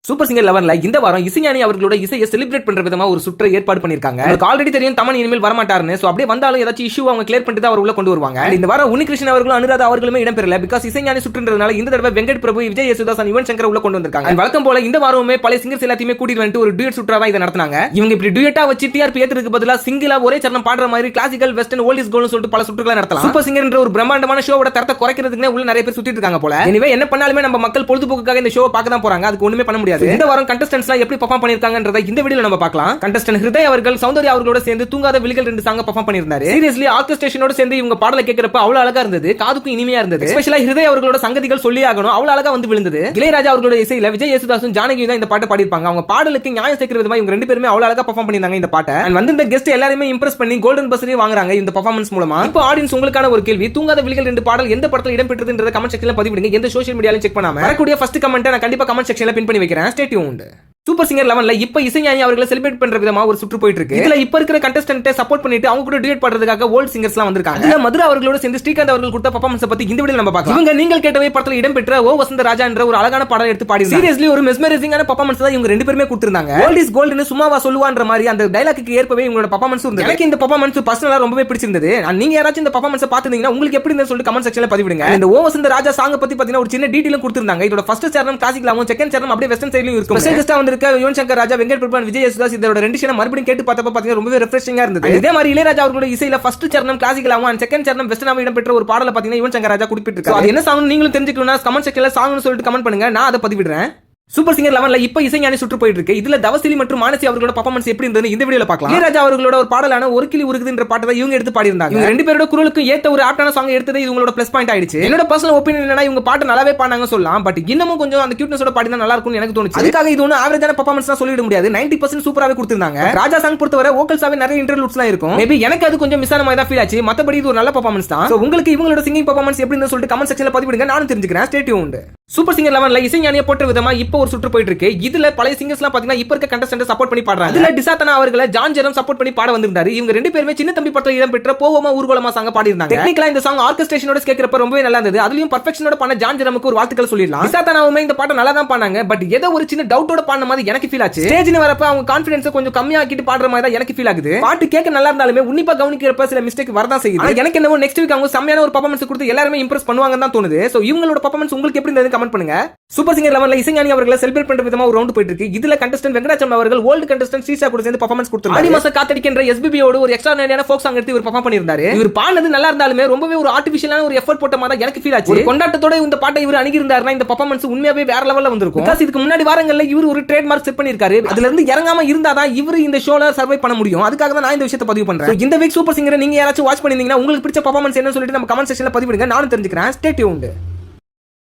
Super singer 11ல இந்த வாரம் இசைஞானி அவர்களோட இசையை செலிப்ரேட் பண்ற விதமா ஒரு சுற்றை ஏற்பாடு பண்ணிருக்காங்க. ஆல்ரெடி தெரியும் தமன் இனிமேல் வரமாட்டாருன்னு. சோ அப்படியே வந்தாலும் ஏதாச்சும் இஷ்யூ அவங்க கிளியர் பண்ணிட்டு அவர் உள்ள கொண்டு வருவாங்க. இந்த வாரம் உன்னிகிருஷ்ணன் அவர்களும் அனுராதா அவர்களுமே இடம்பெறல. பிகாஸ் இசைஞானி சுற்றுன்றதுனால இந்த தடவை வெங்கட் பிரபு, விஜய் யேசுதாஸ், யுவன் சங்கர் உள்ள கொண்டு வந்திருக்காங்க. வழக்கம் போல இந்த வாரமே பழைய சிங்கர்ஸ் எல்லாத்தையுமே கூட்டிட்டு வந்து ஒரு டூயட் சுற்றா தான் இதை நடத்தினாங்க. இவங்க இப்படி டூயட்டா வச்சு டிஆர்பி ஏத்துறதுக்கு பதிலா சிங்கிளா ஒரே சரணம் பாடுற மாதிரி கிளாசிக்கல் வெஸ்டர்ன் ஓல்ட் இஸ் கோல்ட்னு சொல்லிட்டு பல சுற்றுகளை நடத்தலாம். சூப்பர் சிங்கர் என்ற ஒரு பிரம்மாண்டமான ஷோவோட தரத்தை குறைக்கிறதுக்கு உள்ள நிறைய பேர் சுத்திட்டு இருக்காங்க போல. எனவே என்ன பண்ணாலுமே நம்ம மக்கள் பொழுதுபோக்குக்காக இந்த ஷோ பார்க்க தான் போறாங்க. அதுக்கு ஒண்ணுமே பண்ண முடியாது. இந்த வாரம் எப்படி பெர்ஃபார்ம் பண்ணிருக்காங்கன்றதை இந்த வீடியோல நம்ம பார்க்கலாம். கண்டஸ்டன்ட் ஹிருதய் அவர்கள் சௌந்தர்யா அவர்களோட சேர்ந்து தூங்காத விழிகள் 2 சாங் பெர்ஃபார்ம் பண்ணிருந்தாரு. சீரியஸ்லி ஆர்கெஸ்ட்ரேஷனோட சேர்ந்து இவங்க பாடலை கேட்கறப்ப அவ்வளவு அழகா இருந்தது, காதுக்கும் இனிமையா இருந்தது. ஸ்பெஷலா ஹிருதய் அவர்களோட சங்கதிகள் சொல்லி ஆகணும், அவ்வளவு அழகா வந்து விழுந்தது. இளையராஜா அவர்களோட இசையில விஜய் யேசுதாஸும் ஜானகியும் தான் இந்த பாட்டை பாடிருப்பாங்க. அவங்க பாடலுக்கு நியாயம் சேர்க்கிற விதமா இவங்க 2 பேருமே அவ்வளவு அழகா பெர்ஃபார்ம் பண்ணிருந்தாங்க இந்த பாட்டை. வந்து இந்த கெஸ்ட் எல்லாரையுமே இம்ப்ரெஸ் பண்ணி கோல்டன் பஸ்ஸே வாங்குறாங்க இந்த பெர்ஃபார்மன்ஸ் மூலமா. இப்போ ஆடியன்ஸ் உங்களுக்கான ஒரு கேள்வி, தூங்காத விழிகள் 2 பாடல் எந்த படத்துல இடம்பெற்றதுன்றத கமெண்ட் செக்ஷன்ல பதிவிடுங்க. எந்த சோஷியல் மீடியாலயும் செக் பண்ணாம வரக்கூடிய ஃபர்ஸ்ட் கமெண்ட் நான் கண்டிப்பா கமெண்ட் செக்ஷன்ல பின் பண்ணி வைக்கிறேன். Stay tuned. சூப்பர் சிங்கர் 11ல இப்ப இசைஞானி அவர்களை செலிப்ரேட் பண்ற விதமா ஒரு சுற்று போயிட்டு இருக்கு. இதுல இப்ப இருக்கிற கண்டஸ்டன்ட்டை சப்போர்ட் பண்ணிட்டு அவங்க கூட டியூட் பாடுறதுக்காக ஓல்ட் சிங்கர்ஸ்லாம் வந்திருக்காங்க. இதுல மதுரை அவர்களோட சேர்ந்து ஸ்ரீகாந்த் அவர்கள் கொடுத்த பெர்ஃபார்மன்ஸ் பத்தி இந்த வீடியோல நம்ம பார்க்கலாம். இவங்க நீங்கள் கேட்டவே படத்துல இடம்பெற்ற ஓ வசந்த ராஜா என்ற ஒரு அழகான பாடலை எடுத்து பாடி சீரியஸ்லி ஒரு மெஸ்மரைசிங்கான பெர்ஃபார்மன்ஸ் தான் இவங்க 2 பேருமே கொடுத்திருந்தாங்க. கோல்ட் இஸ் கோல்ட்னு சும்மாவா சொல்லுவான்ற மாதிரி அந்த டயலாக்கு ஏற்பவே இவங்களோட பெர்ஃபார்மன்ஸ் இருந்தது. எனக்கு இந்த பெர்ஃபார்மன்ஸ் பர்சனலா ரொம்பவே பிடிச்சிருந்தது. நீங்க யாராச்சும் இந்த பெர்ஃபார்மன்ஸ் பாத்துட்டீங்கன்னா உங்களுக்கு எப்படி இருந்தது சொல்லிட்டு கமெண்ட் செக்ஷன்ல பதிவிடுங்க. இந்த ஓ வசந்த ராஜா சாங் பத்தி பாத்தீங்கன்னா ஒரு சின்ன டீடைலும் கொடுத்திருந்தாங்க. இதோட ஃபர்ஸ்ட் சரணம் கிளாசிக்கலாவும் செகண்ட் சரணம் அப்படியே வெஸ்டர்ன் சைடுலயும் இருக்கும். ஸ்பெஷல் கெஸ்டா வந்திருக்க யுவன் சங்கர் ராஜா, வெங்கட் பிரபு, விஜய் யேசுதாஸ் இதோட ரெண்டிஷனை மறுபடியும் கேட்டு பார்த்தப்ப பாத்தீங்கன்னா ரொம்பவே ரெஃப்ரெஷிங்கா இருந்தது. இதே மாதிரி இளையராஜா அவர்களோட இசையில ஃபர்ஸ்ட் சரணம் கிளாசிக்கலாவும் அண்ட் செகண்ட் சரணம் வெஸ்டர்னாவும் இடம்பெற்ற ஒரு பாடலை பாத்தீங்கன்னா யுவன் சங்கர் ராஜா குறிப்பிட்டிருக்காரு. அது என்ன சாங் நீங்களும் தெரிஞ்சுக்கணும்னா கமெண்ட் செக்ஷன்ல சாங்னு சொல்லிட்டு கமெண்ட் பண்ணுங்க, நான் அதை பதிவிடுறேன். சூப்பர் சிங்கர் 11ல இப்ப இசைஞானி சுற்று போயிட்டு இருக்கு. இதுல தவசிலி மற்றும் மானசி அவர்களோட பெர்ஃபார்மன்ஸ் எப்படி இருந்தது இந்த வீடியோல பார்க்கலாம். இளையராஜா அவர்களோட ஒரு பாடலான ஒரு கிளி உருகுதுன்ற பாட்டை தான் இவங்க எடுத்து பாடி இருந்தாங்க. இவங்க 2 பேரோட குரலுக்கு ஏத்த ஒரு ஆப்டான சாங் எடுத்தது இவங்களோட பிளஸ் பாயிண்ட் ஆயிடுச்சு. என்னோட பர்சனல் ஒபினியன் என்னன்னா இவங்க பாட்டு நல்லாவே பாடுனாங்க சொல்லலாம். பட் இன்னமும் கொஞ்சம் அந்த கியூட்னஸோட பாடினா நல்லா இருக்கும்னு எனக்கு தோணுச்சு. அதுக்காக இது ஒன்னும் ஆவரேஜான பெர்ஃபார்மன்ஸ் தான் சொல்லிட முடியாது. 90% சூப்பராவே கொடுத்திருந்தாங்க. ராஜா சாங் பொறுத்தவரை வோக்கல்ஸாவே நிறைய இன்டர்லூட்ஸ்லாம் இருக்கும். மேபி எனக்கு அது கொஞ்சம் மிஸ் ஆன மாதிரி தான் ஃபீல் ஆச்சு. மத்தபடி இது ஒரு நல்ல பெர்ஃபார்மன்ஸ் தான். சோ உங்களுக்கு இவங்களோட சிங்கிங் பெர்ஃபார்மன்ஸ் எப்படி இருந்தது சொல்லிட்டு கமெண்ட் செக்ஷன்ல பதிவிடுங்க, நானும் தெரிஞ்சுக்கிறேன். Stay tuned. சூப்பர் சிங்கர் 11ல இசைஞானியை போட்ட விதமா இப்போ ஒரு சுற்று போயிட்டு இருக்கு. இதுல பழைய சிங்கர்ஸ்லாம் பாத்தீங்கன்னா இப்ப இருக்க கண்டஸ்டன்ட் சப்போர்ட் பண்ணி பாடுறாங்க. இதுல டிசாத்தனா அவர்களை ஜான் ஜெரம் சப்போர்ட் பண்ணி பாட வந்திருந்தாரு. இவங்க 2 பேருமே சின்ன தம்பி படத்துல இடம்பெற்ற போவோமா ஊர்வலமா சாங் பாடி இருந்தாங்க. டெக்னிக்கலா இந்த சாங் ஆர்கெஸ்ட்ரேஷனோட கேட்கறப்ப ரொம்பவே நல்லா இருந்தது. அதுலயும் பர்ஃபெக்ஷனோட பண்ண ஜான் ஜெரமுக்கு ஒரு வாழ்த்துக்கள் சொல்லிடலாம். டிசாத்தனாவுமே இந்த பாட்டை நல்லா தான் பாடுனாங்க. பட் ஏதோ ஒரு சின்ன டவுட்டோட பாடின மாதிரி எனக்கு ஃபீல் ஆச்சு. ஸ்டேஜ்ல வரப்ப அவங்க கான்ஃபிடன்ஸ் கொஞ்சம் கம்மியாக்கிட்டு பாடுற மாதிரி தான் எனக்கு ஃபீல் ஆகுது. பாட்டு கேட்க நல்லா இருந்தாலுமே உன்னிப்பா கவனிக்கிறப்ப சில மிஸ்டேக் வரதான் செய்யுது. எனக்கு என்னவோ நெக்ஸ்ட் வீக் அவங்க செம்மையான ஒரு பெர்ஃபார்மன்ஸ் கொடுத்து எல்லாரும் இம்ப்ரெஸ் பண்ணுவாங்கன்னு தான் தோணுது. சோ இவங்களோட பெர்ஃபார்மன்ஸ் உங்களுக்கு எப்படி இருந்தது கமெண்ட் பண்ணுங்க. சூப்பர் சிங்கர் 11ல இசைஞானி அவர்களை செலிப்ரேட் பண்ற விதமா ஒரு ரவுண்ட் போயிட்டு இருக்கு. இதுல கண்டஸ்டன்ட் வெங்கடாச்சலம் அவர்கள் ஓல்ட் கண்டஸ்டன்ட் ஸ்ரீஷா கூட சேர்ந்து பெர்ஃபார்மன்ஸ் கொடுத்தாரு. ஆடி மாச காத்தடிக்கின்ற எஸ்பிபியோட ஒரு எக்ஸ்ட்ராஆர்டினரியான ஃபோக் சாங் எடுத்து இவர் பெர்ஃபார்ம் பண்ணியிருந்தாரு. இவர் பாடுனது நல்லா இருந்தாலுமே ரொம்பவே ஒரு ஆர்டிஃபிஷியலான ஒரு எஃபோர்ட் போட்ட மாதிரி எனக்கு ஃபீல் ஆச்சு. ஒரு கொண்டாட்டத்தோட இந்த பாட்டை இவர் அணுகி இருந்தாருன்னா இந்த பெர்ஃபார்மன்ஸ் உண்மையாவே வேற லெவல்ல வந்திருக்கும். பிகாஸ் இதுக்கு முன்னாடி வாரங்கள்ல இவர் ஒரு ட்ரேட்மார்க் செட் பண்ணிருக்காரு. அதுல இருந்து இறங்காம இருந்தாதான் இவர் இந்த ஷோல சர்வை பண்ண முடியும். அதுக்காக தான் நான் இந்த விஷயத்தை பதிவு பண்றேன். இந்த வீக் சூப்பர் சிங்கரை நீங்க யாராச்சும் வாட்ச் பண்ணிருந்தீங்கன்னா உங்களுக்கு பிடிச்ச பெர்ஃபார்மன்ஸ் என்ன சொல்லிட்டு நம்ம கமெண்ட் செக்ஷன்ல பதிவிடுங்க, நானும் தெரிஞ்சுக்கிறேன். Stay tuned.